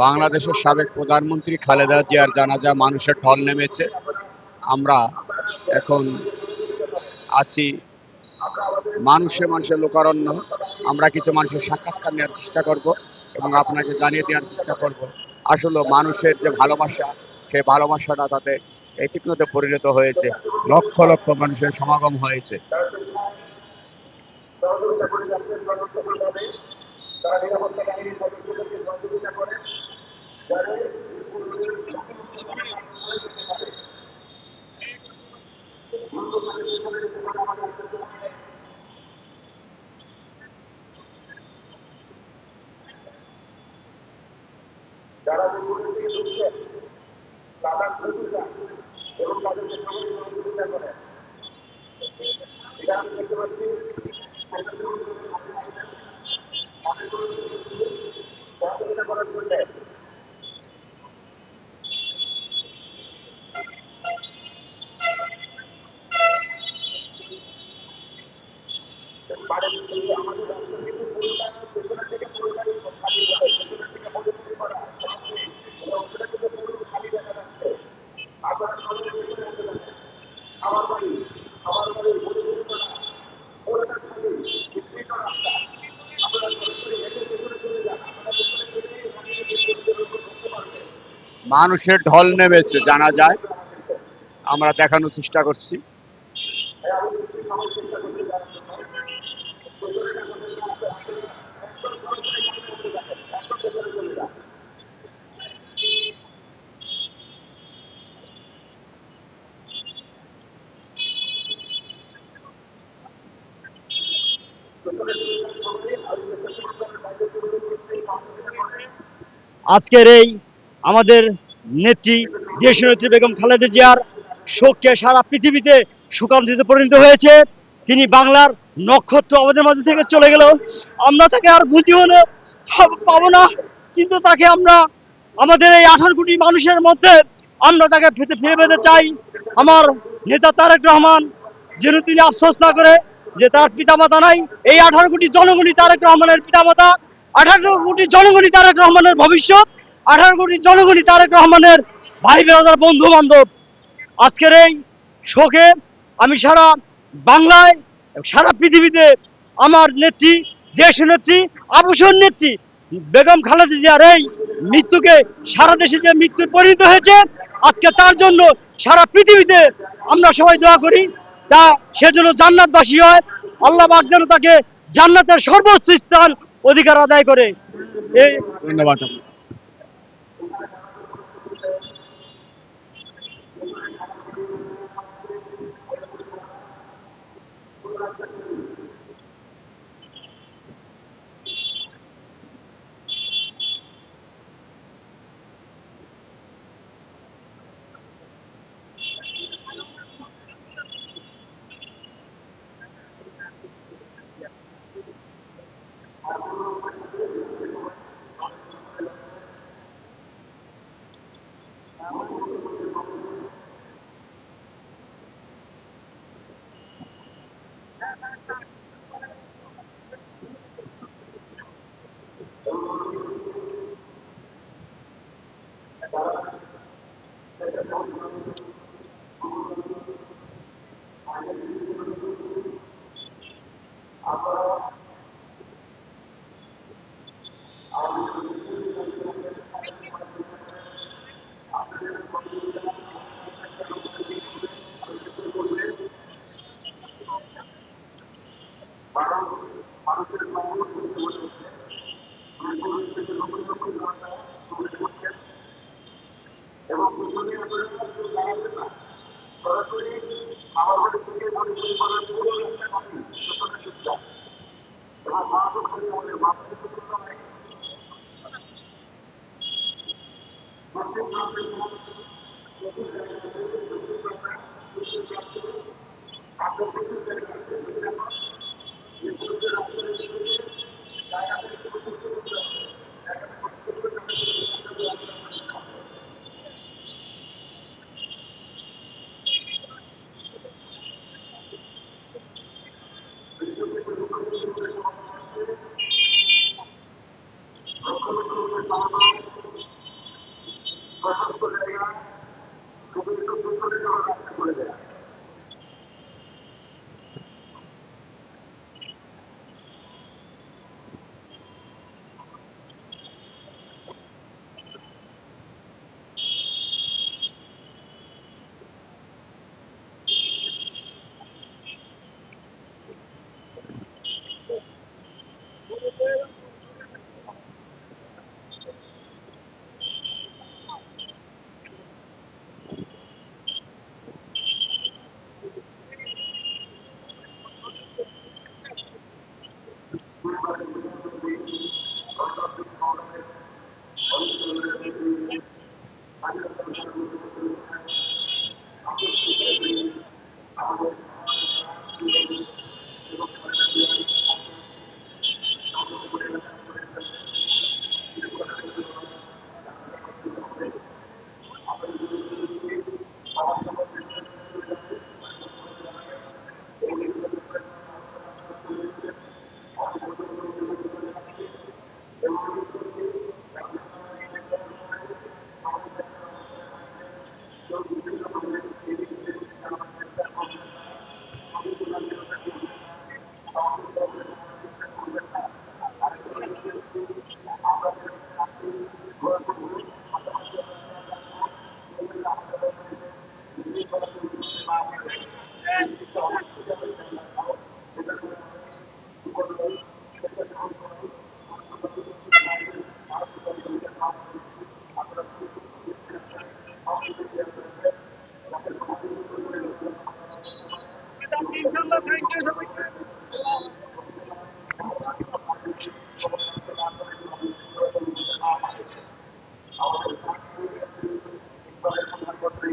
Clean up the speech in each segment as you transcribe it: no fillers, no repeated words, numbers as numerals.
বাংলাদেশের সাবেক প্রধানমন্ত্রী খালেদা জিয়ার জানাজা মানুষের ঢল নেমেছে। আমরা এখন আছি মানুষে মানুষের লোকারণ্য। আমরা কিছু মানুষের সাক্ষাৎকার নেওয়ার চেষ্টা করব এবং আপনাকে জানিয়ে দেওয়ার চেষ্টা করব আসলে মানুষের যে ভালোবাসা, সেই ভালোবাসাটা তাতে এই তীক্ষ্ণতে পরিণত হয়েছে। লক্ষ লক্ষ মানুষের সমাগম হয়েছে। যারা এবং তাদেরকে সহযোগিতা করেন, এটা আমি দেখতে পাচ্ছি সহযোগিতা করার জন্য আমাদের রাষ্ট্র কিন্তু পুরোটা পেছনের থেকে পুরোটাই খালি হয়, পেছনের থেকে মজুরি করা এবং সেটা কিন্তু পুরো খালি দেখা যাচ্ছে। আপনারা সবাই আমার বাড়ি মজুরি করা পুরোটা খালি বিস্তৃত রাস্তা। আপনারা সরাসরি হেঁটে পেছনে চলে যান, আপনারা পেছনে চলে করতে পারবেন। মানুষের ঢল নেমেছে জানা যায়, আমরা দেখানোর চেষ্টা করছি। আজকের এই আমাদের নেত্রী দেশীয় নেত্রী বেগম খালেদা জিয়ার শোককে সারা পৃথিবীতে শোকান্তিতে পরিণত হয়েছে। তিনি বাংলার নক্ষত্র আমাদের মাঝে থেকে চলে গেল, আমরা তাকে আর বুঝিও না পাবো না, কিন্তু তাকে আমরা আমাদের এই 18 কোটি মানুষের মধ্যে আমরা তাকে ফিরে পেতে চাই। আমার নেতা তারেক রহমান যেন তিনি আফসোস না করে যে তার পিতামাতা নাই। এই 18 কোটি জনগণই তারেক রহমানের পিতামাতা, 18 কোটি জনগণই তারেক রহমানের ভবিষ্যৎ, 18 কোটি জনগণই তারেক রহমানের ভাই বেরাদার বন্ধু বান্ধব। আজকের এই শোকে আমি সারা বাংলায় সারা পৃথিবীতে আমার নেত্রী দেশ নেত্রী আবুসর নেত্রী বেগম খালেদা জিয়ার এই মৃত্যুকে সারা দেশে যে মৃত্যুর পরিণত হয়েছে, আজকে তার জন্য সারা পৃথিবীতে আমরা সবাই দোয়া করি তা সে যেন জান্নাতবাসী হয়। আল্লাহ পাক যেন তাকে জান্নাতের সর্বোচ্চ স্থান অধিকার আদায় করে। এই ধন্যবাদ।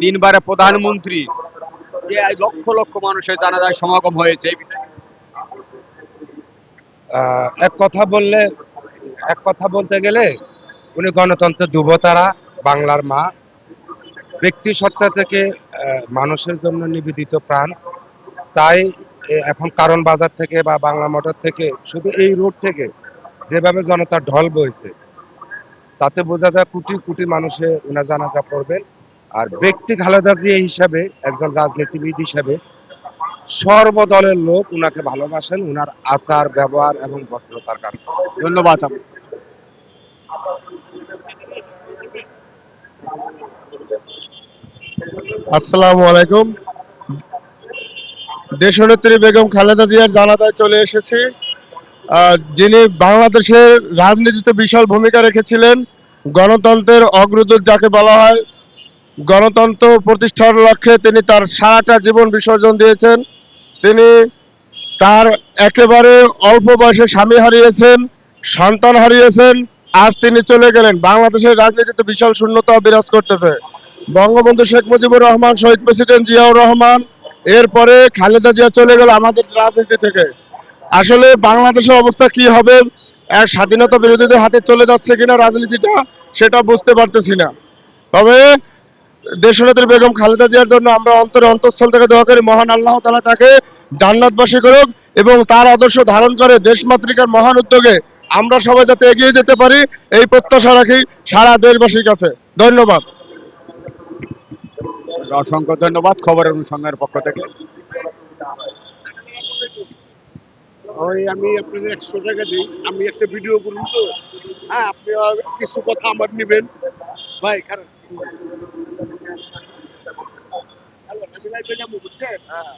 তিনবারে প্রধানমন্ত্রী যে আজ লক্ষ লক্ষ মানুষের জানাজায় সমাগম হয়েছে এই বিষয়ে এক কথা বললে এক কথা বলতে গেলে উনি গণতন্ত্রের ধ্রুবতারা, বাংলার মা, ব্যক্তি সত্তা থেকে মানুষের জন্য নিবেদিত প্রাণ। তাই এখন কারণ বাজার থেকে বা বাংলা মোটর থেকে শুধু এই রোড থেকে যেভাবে জনতার ঢল বইছে, তাতে বোঝা যায় কোটি কোটি মানুষে উনার জানাজা পড়বেন। আর ব্যক্তি খালেদা জিয়া হিসাবে, একজন রাজনীতিবিদ হিসাবে সর্বদলের লোক উনাকে ভালোবাসেন, উনার আচার ব্যবহার এবং ভদ্রতার কারণে। ধন্যবাদ। আসসালামু আলাইকুম। দেশনেত্রী বেগম খালেদা জিয়ার জানাজায় চলে এসেছি। যিনি বাংলাদেশের রাজনীতিতে বিশাল ভূমিকা রেখেছিলেন, গণতন্ত্রের অগ্রদূত যাকে বলা হয়, গণতন্ত্র প্রতিষ্ঠার লক্ষ্যে তিনি তার সারাটা জীবন বিসর্জন দিয়েছেন। তিনি তার একেবারে অল্প বয়সে স্বামী হারিয়েছেন, সন্তান হারিয়েছেন। আজ তিনি চলে গেলেন, বাংলাদেশের রাজনীতিতে বিশাল শূন্যতা বিরাজ করতেছে। বঙ্গবন্ধু শেখ মুজিবুর রহমান, শহীদ প্রেসিডেন্ট জিয়াউর রহমান, এরপরে খালেদা জিয়া চলে গেল আমাদের রাজনীতি থেকে। আসলে বাংলাদেশের অবস্থা কি হবে, এক স্বাধীনতা বিরোধীদের হাতে চলে যাচ্ছে কিনা রাজনীতিটা, সেটা বুঝতে পারতেছি না। তবে দেশনেত্রী বেগম খালেদা জিয়ার জন্য আমরা অন্তঃস্থল থেকে দোয়া করি, মহান আল্লাহ তাআলা তাকে জান্নাতবাসী করুক এবং তার আদর্শ ধারণ করে দেশমাতৃকার মহান উদ্যোগে আমরা সবাই যাতে এগিয়ে যেতে পারি, এই প্রত্যাশা রাখি সারা দেশবাসীর কাছে। ধন্যবাদ। অসংখ্য ধন্যবাদ খবরের অনুসন্ধানের পক্ষ থেকে। ওই আমি আপনাদের 100 টাকা দিই, আমি একটা ভিডিও করুন তো। হ্যাঁ, আপনি কিছু কথা আমার নেবেন ভাই, কারণ আমি লাইভে যাবো, বুঝছেন? হ্যাঁ।